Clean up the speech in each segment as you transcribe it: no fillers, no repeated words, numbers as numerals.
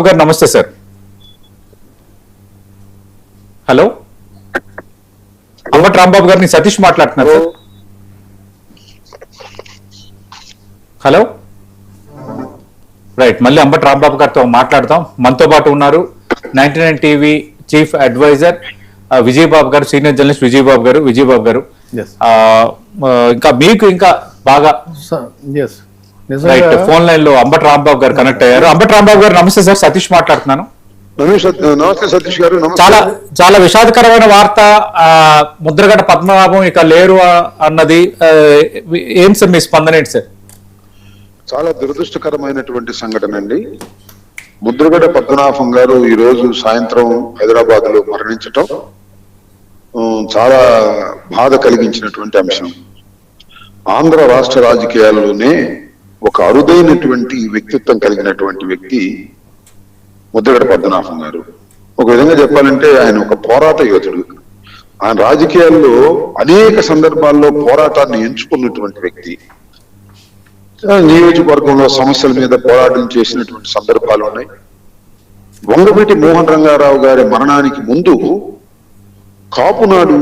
గారు నమస్తే sir. Hello, Ambati Rambabu గారిని సతీష్ మాట్లాడుతున్నారు సార్. హలో, రైట్, మళ్ళీ అంబటి రాంబాబు గారితో మాట్లాడతాం. మనతో పాటు ఉన్నారు 99 టీవీ చీఫ్ అడ్వైజర్ విజయబాబు గారు, సీనియర్ జర్నలిస్ట్ విజయబాబు గారు. ఇంకా మీకు ఇంకా బాగా రైట్, ఫోన్ లైన్ లో అంబటి రాంబాబు గారు కనెక్ట్ అయ్యారు. అంబటి రాంబాబు గారు నమస్తే సార్, సతీష్ మాట్లాడుతున్నాను. నమస్తే సతీష్ గారు. చాలా విషాదకరమైన వార్త, ముద్రగడ పద్మనాభం ఇక లేరు అన్నది. ఏం సార్ మీ స్పందన ఏంటి సార్? చాలా దురదృష్టకరమైనటువంటి సంఘటన అండి. ముద్రగడ పద్మనాభం గారు ఈ రోజు సాయంత్రం హైదరాబాద్ లో మరణించటం చాలా బాధ కలిగించినటువంటి అంశం. ఆంధ్ర రాష్ట్ర రాజకీయాల్లోనే ఒక అరుదైనటువంటి వ్యక్తిత్వం కలిగినటువంటి వ్యక్తి ముద్రగడ పద్మనాభం గారు. ఒక విధంగా చెప్పాలంటే ఆయన ఒక పోరాట యోధుడు. ఆయన రాజకీయాల్లో అనేక సందర్భాల్లో పోరాటాన్ని ఎంచుకున్నటువంటి వ్యక్తి. నియోజకవర్గంలో సమస్యల మీద పోరాటం చేసినటువంటి సందర్భాలు ఉన్నాయి. వంగవీటి మోహన్ రంగారావు గారి మరణానికి ముందు కాపునాడు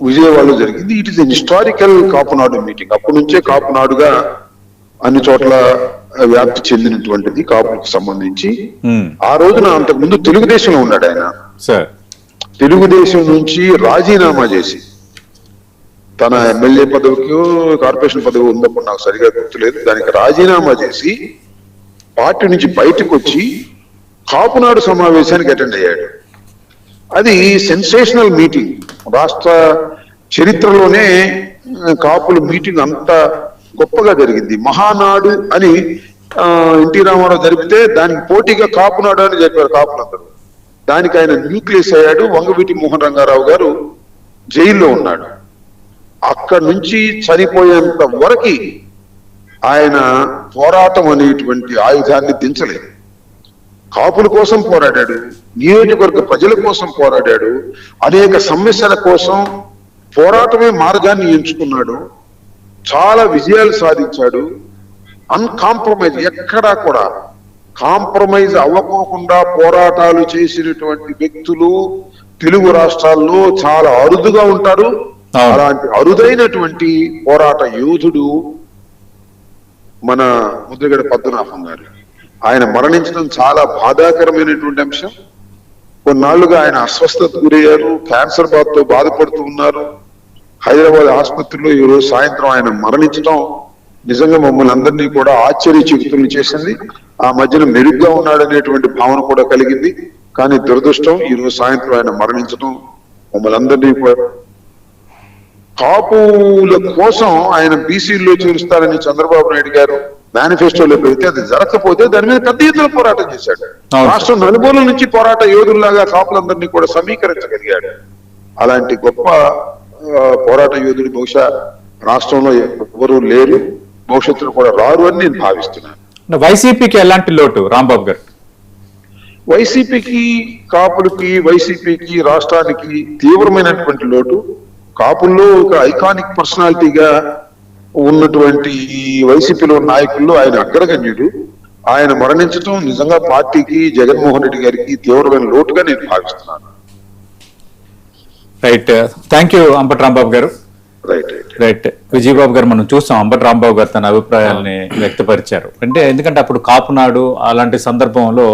విజయవాడలో జరిగింది. It is historical Kapunadu meeting. అప్పటి నుంచే కాపునాడుగా అన్ని చోట్ల వ్యాప్తి చెందినటువంటిది కాపులకు సంబంధించి. ఆ రోజున అంతకుముందు తెలుగుదేశంలో ఉన్నాడు ఆయన. తెలుగుదేశం నుంచి రాజీనామా చేసి తన ఎమ్మెల్యే పదవికి కార్పొరేషన్ పదవి ఉన్నప్పుడు నాకు సరిగా గుర్తులేదు, దానికి రాజీనామా చేసి పార్టీ నుంచి బయటకు వచ్చి కాపునాడు సమావేశానికి అటెండ్ అయ్యాడు. అది సెన్సేషనల్ మీటింగ్. రాష్ట్ర చరిత్రలోనే కాపుల మీటింగ్ అంత గొప్పగా జరిగింది. మహానాడు అని ఎన్టీ రామారావు జరిపితే దానికి పోటీగా కాపునాడు అని చెప్పారు కాపులందరూ. దానికి ఆయన న్యూక్లియస్ అయ్యాడు. వంగవీటి మోహన్ రంగారావు గారు జైల్లో ఉన్నాడు. అక్కడి నుంచి చనిపోయేంత వరకు ఆయన పోరాటం అనేటువంటి ఆయుధాన్ని దించలేదు. కాపుల కోసం పోరాడాడు, నియోజకవర్గ ప్రజల కోసం పోరాడాడు, అనేక సమస్యల కోసం పోరాటమే మార్గాన్ని ఎంచుకున్నాడు. చాలా విజయాలు సాధించాడు. అన్కాంప్రమైజ్, ఎక్కడా కూడా కాంప్రమైజ్ అవ్వకోకుండా పోరాటాలు చేసినటువంటి వ్యక్తులు తెలుగు రాష్ట్రాల్లో చాలా అరుదుగా ఉంటారు. అలాంటి అరుదైనటువంటి పోరాట యోధుడు మన ముద్రగడ పద్మనాభం గారు. ఆయన మరణించడం చాలా బాధాకరమైనటువంటి అంశం. కొన్నాళ్లుగా ఆయన అస్వస్థతకు గురయ్యారు, క్యాన్సర్ బాధతో బాధపడుతూ ఉన్నారు. హైదరాబాద్ ఆసుపత్రిలో ఈ రోజు సాయంత్రం ఆయన మరణించడం నిజంగా మమ్మల్ని అందరినీ కూడా ఆశ్చర్యచకితుల్ని చేసింది. ఆ మధ్యన మెరుగ్గా ఉన్నాడనేటువంటి భావన కూడా కలిగింది. కానీ దురదృష్టం, ఈ రోజు సాయంత్రం ఆయన మరణించడం మమ్మల్ని అందరినీ కూడా. కాపుల కోసం ఆయన బీసీల్లో చేరుస్తారని చంద్రబాబు నాయుడు గారు మేనిఫెస్టోలో పెడితే అది జరగకపోతే దాని మీద పెద్ద ఎత్తున పోరాటం చేశాడు. రాష్ట్రం నలుమూలల నుంచి పోరాట యోధుల్లాగా కాపులందరినీ కూడా సమీకరించగలిగాడు. అలాంటి గొప్ప పోరాట యోధుడు బహుశా రాష్ట్రంలో ఎవరు లేరు, భవిష్యత్తులో కూడా రారు అని నేను భావిస్తున్నాను. వైసీపీకి ఎలాంటి లోటు రాంబాబు గారు? వైసీపీకి, కాపులకి, వైసీపీకి, రాష్ట్రానికి తీవ్రమైనటువంటి లోటు. కాపుల్లో ఒక ఐకానిక్ పర్సనాలిటీగా ఉన్నటువంటి వైసీపీలో నాయకుల్లో ఆయన అగ్రగణ్యుడు. ఆయన మరణించడం నిజంగా పార్టీకి, జగన్మోహన్ రెడ్డి గారికి తీవ్రమైన లోటుగా నేను భావిస్తున్నాను. Right, thank you Ambati Rambabu గారు. రైట్, విజయబాబు గారు, మనం చూస్తాం అంబటి రాంబాబు గారు తన అభిప్రాయాలని వ్యక్తపరిచారు. ఎందుకంటే అప్పుడు కాపునాడు అలాంటి సందర్భంలో